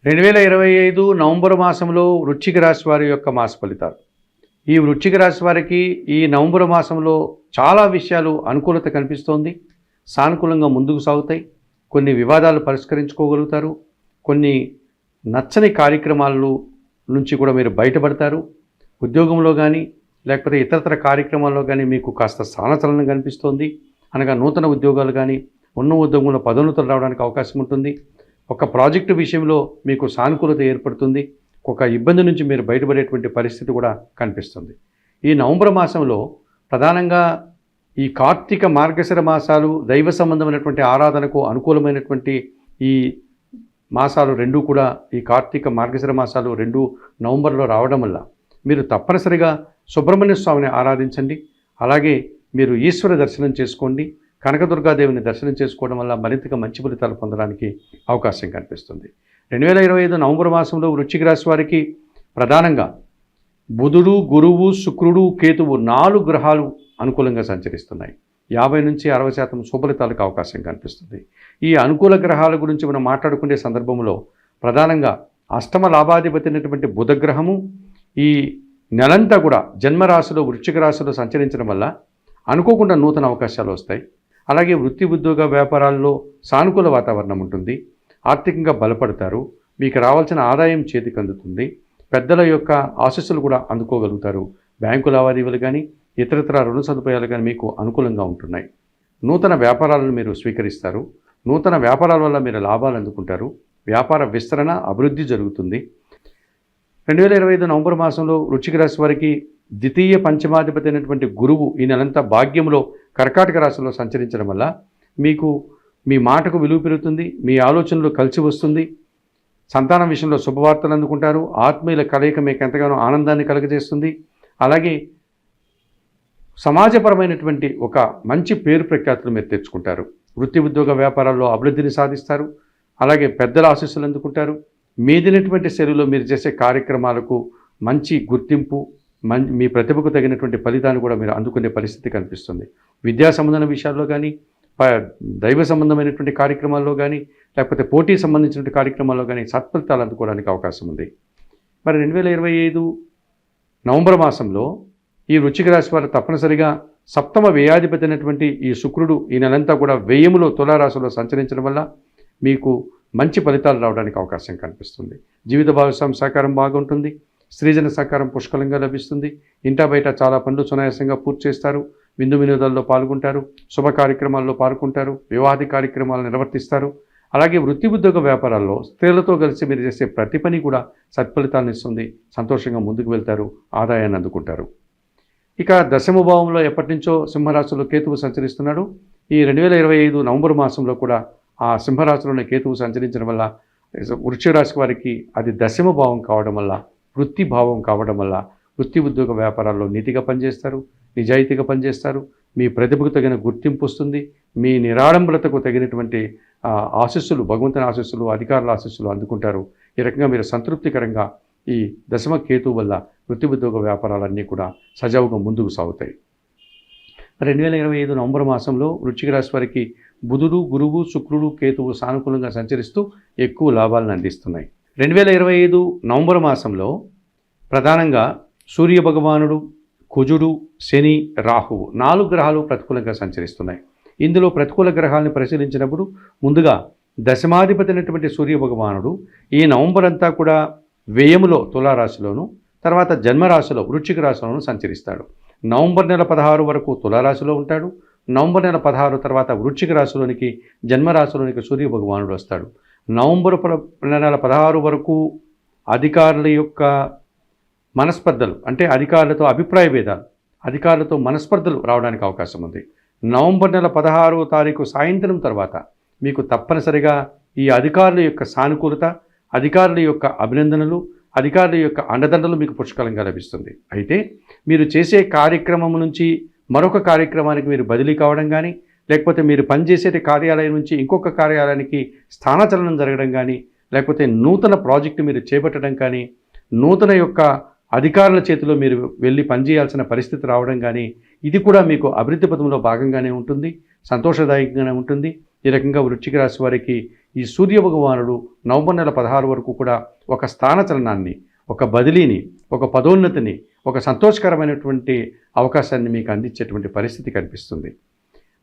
2025 November మాసంలో వృశ్చిక రాశి వారి యొక్క మాస ఫలితాలు. ఈ వృశ్చిక రాశి వారికి ఈ నవంబర్ మాసంలో చాలా విషయాలు అనుకూలత కనిపిస్తోంది. సానుకూలంగా ముందుకు సాగుతాయి. కొన్ని వివాదాలు పరిష్కరించుకోగలుగుతారు. కొన్ని నచ్చని కార్యక్రమాల నుంచి కూడా మీరు బయటపడతారు. ఉద్యోగంలో కానీ లేకపోతే ఇతరతర కార్యక్రమాల్లో కానీ మీకు కాస్త స్థానచలనం కనిపిస్తోంది. అనగా నూతన ఉద్యోగాలు కానీ ఉన్న ఉద్యోగంలో పదోన్నతులు రావడానికి అవకాశం ఉంటుంది. ఒక ప్రాజెక్టు విషయంలో మీకు సానుకూలత ఏర్పడుతుంది. ఒక ఇబ్బంది నుంచి మీరు బయటపడేటువంటి పరిస్థితి కూడా కనిపిస్తుంది. ఈ నవంబర్ మాసంలో ప్రధానంగా ఈ కార్తీక మార్గశిర మాసాలు దైవ సంబంధమైనటువంటి ఆరాధనకు అనుకూలమైనటువంటి ఈ మాసాలు రెండూ కూడా, ఈ కార్తీక మార్గశిర మాసాలు రెండు నవంబర్లో రావడం వల్ల మీరు తప్పనిసరిగా సుబ్రహ్మణ్య స్వామిని ఆరాధించండి. అలాగే మీరు ఈశ్వర దర్శనం చేసుకోండి. కనకదుర్గాదేవిని దర్శనం చేసుకోవడం వల్ల మరింతగా మంచి ఫలితాలు పొందడానికి అవకాశం కనిపిస్తుంది. 2025 నవంబర్ మాసంలో వృశ్చిక రాశి వారికి ప్రధానంగా బుధుడు, గురువు, శుక్రుడు, కేతువు 4 గ్రహాలు అనుకూలంగా సంచరిస్తున్నాయి. 50 నుంచి 60% శుభఫలితాలకు అవకాశం కనిపిస్తుంది. ఈ అనుకూల గ్రహాల గురించి మనం మాట్లాడుకునే సందర్భంలో ప్రధానంగా అష్టమ లాభాధిపతి అయినటువంటి బుధగ్రహము ఈ నెలంతా కూడా జన్మరాశిలో వృశ్చిక రాశిలో సంచరించడం వల్ల అనుకోకుండా నూతన అవకాశాలు వస్తాయి. అలాగే వృత్తి, ఉద్యోగ, వ్యాపారాల్లో సానుకూల వాతావరణం ఉంటుంది. ఆర్థికంగా బలపడతారు. మీకు రావాల్సిన ఆదాయం చేతికి అందుతుంది. పెద్దల యొక్క ఆశీస్సులు కూడా అందుకోగలుగుతారు. బ్యాంకు లావాదేవీలు కానీ ఇతరతర రుణ సదుపాయాలు కానీ మీకు అనుకూలంగా ఉంటున్నాయి. నూతన వ్యాపారాలను మీరు స్వీకరిస్తారు. నూతన వ్యాపారాల వల్ల మీరు లాభాలు అందుకుంటారు. వ్యాపార విస్తరణ, అభివృద్ధి జరుగుతుంది. 2025 నవంబర్ మాసంలో వృశ్చిక రాశి వారికి ద్వితీయ పంచమాధిపతి అయినటువంటి గురువు ఈ నెలంతా భాగ్యంలో కర్కాటక రాశిలో సంచరించడం వల్ల మీకు మీ మాటకు విలువ పెరుగుతుంది. మీ ఆలోచనలు కలిసి వస్తుంది. సంతానం విషయంలో శుభవార్తలు అందుకుంటారు. ఆత్మీయుల కలయిక మీకు ఎంతగానో ఆనందాన్ని కలుగజేస్తుంది. అలాగే సమాజపరమైనటువంటి ఒక మంచి పేరు ప్రఖ్యాతులు మీరు తెచ్చుకుంటారు. వృత్తి, ఉద్యోగ, వ్యాపారాల్లో అభివృద్ధిని సాధిస్తారు. అలాగే పెద్దల ఆశీస్సులు అందుకుంటారు. మీదినటువంటి శైలిలో మీరు చేసే కార్యక్రమాలకు మంచి గుర్తింపు, మీ ప్రతిభకు తగినటువంటి ఫలితాన్ని కూడా మీరు అందుకునే పరిస్థితి కనిపిస్తుంది. విద్యా సంబంధమైన విషయాల్లో కానీ, దైవ సంబంధమైనటువంటి కార్యక్రమాల్లో కానీ, లేకపోతే పోటీ సంబంధించినటువంటి కార్యక్రమాల్లో కానీ సత్ఫలితాలు అందుకోవడానికి అవకాశం ఉంది. మరి 2025 నవంబర్ మాసంలో ఈ వృశ్చిక రాశి వారు తప్పనిసరిగా సప్తమ వ్యయాధిపతి అయినటువంటి ఈ శుక్రుడు ఈ నెలంతా కూడా వ్యయములో తులారాశిలో సంచరించడం వల్ల మీకు మంచి ఫలితాలు రావడానికి అవకాశం కనిపిస్తుంది. జీవిత భాగస్వామి సహకారం బాగుంటుంది. స్త్రీజన సహకారం పుష్కలంగా లభిస్తుంది. ఇంటా బయట చాలా పనులు సునాయాసంగా పూర్తి చేస్తారు. విందు వినోదాల్లో పాల్గొంటారు. శుభ కార్యక్రమాల్లో పాల్గొంటారు. వివాహాది కార్యక్రమాలను నిర్వర్తిస్తారు. అలాగే వృత్తి, ఉద్యోగ, వ్యాపారాల్లో స్త్రీలతో కలిసి మీరు చేసే ప్రతి పని కూడా సత్ఫలితాలను ఇస్తుంది. సంతోషంగా ముందుకు వెళ్తారు. ఆదాయాన్ని అందుకుంటారు. ఇక దశమ భావంలో ఎప్పటి నుంచో సింహరాశిలో కేతువు సంచరిస్తున్నాడు. ఈ 2025 నవంబర్ మాసంలో కూడా ఆ సింహరాశిలోని కేతువు సంచరించడం వల్ల వృశ్చిక రాశి వారికి అది దశమ భావం కావడం వల్ల, వృత్తి భావం కావడం వల్ల వృత్తి, ఉద్యోగ, వ్యాపారాల్లో నీతిగా పనిచేస్తారు. నిజాయితీగా పనిచేస్తారు. మీ ప్రతిభకు తగిన గుర్తింపు వస్తుంది. మీ నిరాడంబరతకు తగినటువంటి ఆశీస్సులు, భగవంతుని ఆశీస్సులు, అధికారుల ఆశీస్సులు అందుకుంటారు. ఈ రకంగా మీరు సంతృప్తికరంగా ఈ దశమ కేతువు వల్ల వృత్తి, ఉద్యోగ, వ్యాపారాలన్నీ కూడా సజావుగా ముందుకు సాగుతాయి. 2025 నవంబర్ మాసంలో వృశ్చిక రాశి వారికి బుధుడు, గురువు, శుక్రుడు, కేతువు సానుకూలంగా సంచరిస్తూ ఎక్కువ లాభాలను అందిస్తున్నాయి. 2025 నవంబర్ మాసంలో ప్రధానంగా సూర్య భగవానుడు, కుజుడు, శని, రాహువు 4 గ్రహాలు ప్రతికూలంగా సంచరిస్తున్నాయి. ఇందులో ప్రతికూల గ్రహాలను పరిశీలించినప్పుడు ముందుగా దశమాధిపతి అయినటువంటి సూర్య భగవానుడు ఈ నవంబర్ అంతా కూడా వ్యయములో తులారాశిలోను, తర్వాత జన్మరాశిలో వృశ్చిక రాశిలోను సంచరిస్తాడు. నవంబర్ నెల 16 వరకు తులారాశిలో ఉంటాడు. నవంబర్ నెల 16 తర్వాత వృశ్చిక రాశిలోనికి, జన్మరాశిలోనికి సూర్య భగవానుడు వస్తాడు. నవంబర్ నెల 16 వరకు అధికారుల యొక్క మనస్పర్ధలు, అంటే అధికారులతో అభిప్రాయ భేదాలు, అధికారులతో మనస్పర్ధలు రావడానికి అవకాశం ఉంది. నవంబర్ నెల 16వ తారీఖు సాయంత్రం తర్వాత మీకు తప్పనిసరిగా ఈ అధికారుల యొక్క సానుకూలత, అధికారుల యొక్క అభినందనలు, అధికారుల యొక్క అండదండలు మీకు పుష్కలంగా లభిస్తుంది. అయితే మీరు చేసే కార్యక్రమం నుంచి మరొక కార్యక్రమానికి మీరు బదిలీ కావడం కానీ, లేకపోతే మీరు పనిచేసే కార్యాలయం నుంచి ఇంకొక కార్యాలయానికి స్థానచలనం జరగడం కానీ, లేకపోతే నూతన ప్రాజెక్టు మీరు చేపట్టడం కానీ, నూతన యొక్క అధికారుల చేతిలో మీరు వెళ్ళి పనిచేయాల్సిన పరిస్థితి రావడం కానీ, ఇది కూడా మీకు అభివృద్ధి పథంలో భాగంగానే ఉంటుంది. సంతోషదాయకంగానే ఉంటుంది. ఈ రకంగా వృశ్చిక రాశి వారికి ఈ సూర్య భగవానుడు నవంబర్ నెల 16 వరకు కూడా ఒక స్థానచలనాన్ని, ఒక బదిలీని, ఒక పదోన్నతిని, ఒక సంతోషకరమైనటువంటి అవకాశాన్ని మీకు అందించేటువంటి పరిస్థితి కనిపిస్తుంది.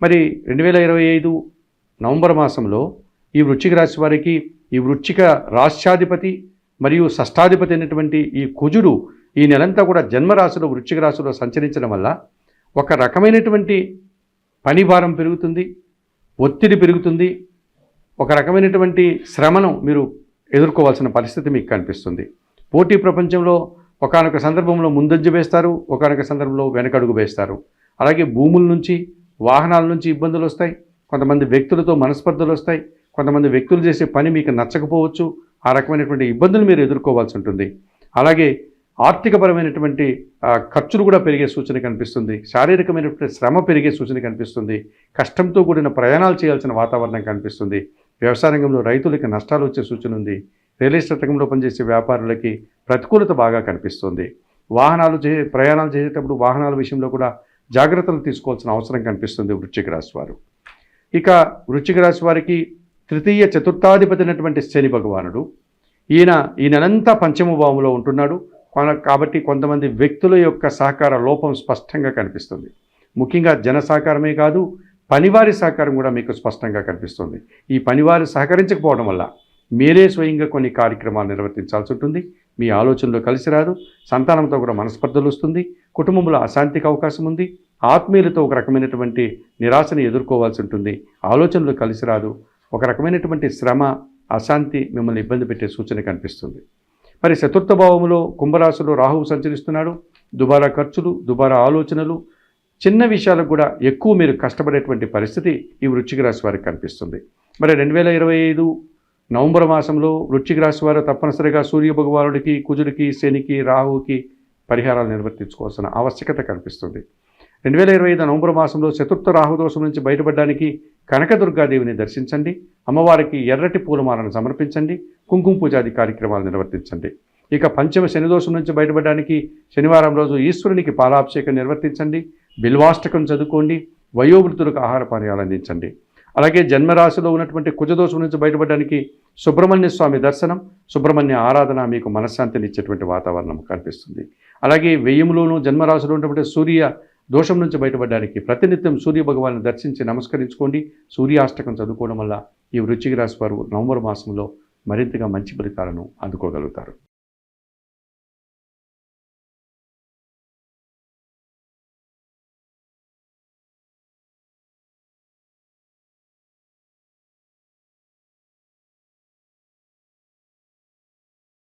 మరి 2025 నవంబర్ మాసంలో ఈ వృశ్చిక రాశి వారికి ఈ వృశ్చిక రాశ్యాధిపతి మరియు షష్టాధిపతి అయినటువంటి ఈ కుజుడు ఈ నెలంతా కూడా జన్మరాశిలో వృశ్చిక రాశిలో సంచరించడం వల్ల ఒక రకమైనటువంటి పని భారం పెరుగుతుంది, ఒత్తిడి పెరుగుతుంది, ఒక రకమైనటువంటి శ్రమను మీరు ఎదుర్కోవాల్సిన పరిస్థితి మీకు కనిపిస్తుంది. పోటీ ప్రపంచంలో ఒకానొక సందర్భంలో ముందంజ వేస్తారు, ఒకానొక సందర్భంలో వెనకడుగు వేస్తారు. అలాగే భూముల నుంచి, వాహనాల నుంచి ఇబ్బందులు వస్తాయి, కొంతమంది వ్యక్తులతో మనస్పర్ధలు వస్తాయి, కొంతమంది వ్యక్తులు చేసే పని మీకు నచ్చకపోవచ్చు. ఆ రకమైనటువంటి ఇబ్బందులు మీరు ఎదుర్కోవాల్సి ఉంటుంది. అలాగే ఆర్థికపరమైనటువంటి ఖర్చులు కూడా పెరిగే సూచన కనిపిస్తుంది. శారీరకమైనటువంటి శ్రమ పెరిగే సూచన కనిపిస్తుంది. కష్టంతో కూడిన ప్రయాణాలు చేయాల్సిన వాతావరణం కనిపిస్తుంది. వ్యవసాయ రంగంలో రైతులకి నష్టాలు వచ్చే సూచన ఉంది. రియల్ ఎస్టేట్ రంగంలో పనిచేసే వ్యాపారులకి ప్రతికూలత బాగా కనిపిస్తుంది. ప్రయాణాలు చేసేటప్పుడు వాహనాల విషయంలో కూడా జాగ్రత్తలు తీసుకోవాల్సిన అవసరం కనిపిస్తుంది వృశ్చిక రాశి వారు. ఇక వృశ్చిక రాశి వారికి తృతీయ చతుర్థాధిపతి అయినటువంటి శని భగవానుడు ఈయన ఈ నెలంతా పంచమ భావంలో ఉంటున్నాడు. కాబట్టి కొంతమంది వ్యక్తుల యొక్క సహకార లోపం స్పష్టంగా కనిపిస్తుంది. ముఖ్యంగా జన సహకారమే కాదు, పనివారి సహకారం కూడా మీకు స్పష్టంగా కనిపిస్తుంది. ఈ పనివారు సహకరించకపోవడం వల్ల మీరే స్వయంగా కొన్ని కార్యక్రమాలు నిర్వర్తించాల్సి ఉంటుంది. మీ ఆలోచనలో కలిసి రాదు, సంతానంతో కూడా మనస్పర్ధలు వస్తుంది, కుటుంబంలో అశాంతికి అవకాశం ఉంది, ఆత్మీయులతో ఒక రకమైనటువంటి నిరాశని ఎదుర్కోవాల్సి ఉంటుంది, ఆలోచనలు కలిసి రాదు, ఒక రకమైనటువంటి శ్రమ, అశాంతి మిమ్మల్ని ఇబ్బంది పెట్టే సూచన కనిపిస్తుంది. మరి చతుర్థ భావములో కుంభరాశిలో రాహువు సంచరిస్తున్నాడు. దుబారా ఖర్చులు, దుబారా ఆలోచనలు, చిన్న విషయాలకు కూడా ఎక్కువ మీరు కష్టపడేటువంటి పరిస్థితి ఈ వృశ్చిక రాశి వారికి కనిపిస్తుంది. మరి 2025 నవంబర్ మాసంలో వృశ్చిక రాశి వారు తప్పనిసరిగా సూర్య భగవానుడికి, కుజుడికి, శనికి, రాహువుకి పరిహారాలు నిర్వర్తించుకోవాల్సిన ఆవశ్యకత కనిపిస్తుంది. 2025 నవంబర్ మాసంలో చతుర్థ రాహుదోషం నుంచి బయటపడడానికి కనకదుర్గాదేవిని దర్శించండి, అమ్మవారికి ఎర్రటి పూలమాలను సమర్పించండి, కుంకుమ పూజాది కార్యక్రమాలు నిర్వర్తించండి. ఇక పంచమ శనిదోషం నుంచి బయటపడడానికి శనివారం రోజు ఈశ్వరునికి పాలాభిషేకం నిర్వర్తించండి, బిల్వాష్టకం చదువుకోండి, వయోవృద్ధులకు ఆహార పానీయాలు అందించండి. అలాగే జన్మరాశిలో ఉన్నటువంటి కుజదోషం నుంచి బయటపడడానికి సుబ్రహ్మణ్య స్వామి దర్శనం, సుబ్రహ్మణ్య ఆరాధన మీకు మనశ్శాంతిని ఇచ్చేటువంటి వాతావరణం కనిపిస్తుంది. అలాగే వ్యయములోనూ జన్మరాశిలో ఉన్నటువంటి సూర్య దోషం నుంచి బయటపడడానికి ప్రతినిత్యం సూర్య భగవాన్ని దర్శించి నమస్కరించుకోండి, సూర్యాష్టకం చదువుకోవడం వల్ల ఈ వృశ్చిక రాశి వారు నవంబర్ మాసంలో మరింతగా మంచి ఫలితాలను అందుకోగలుగుతారు.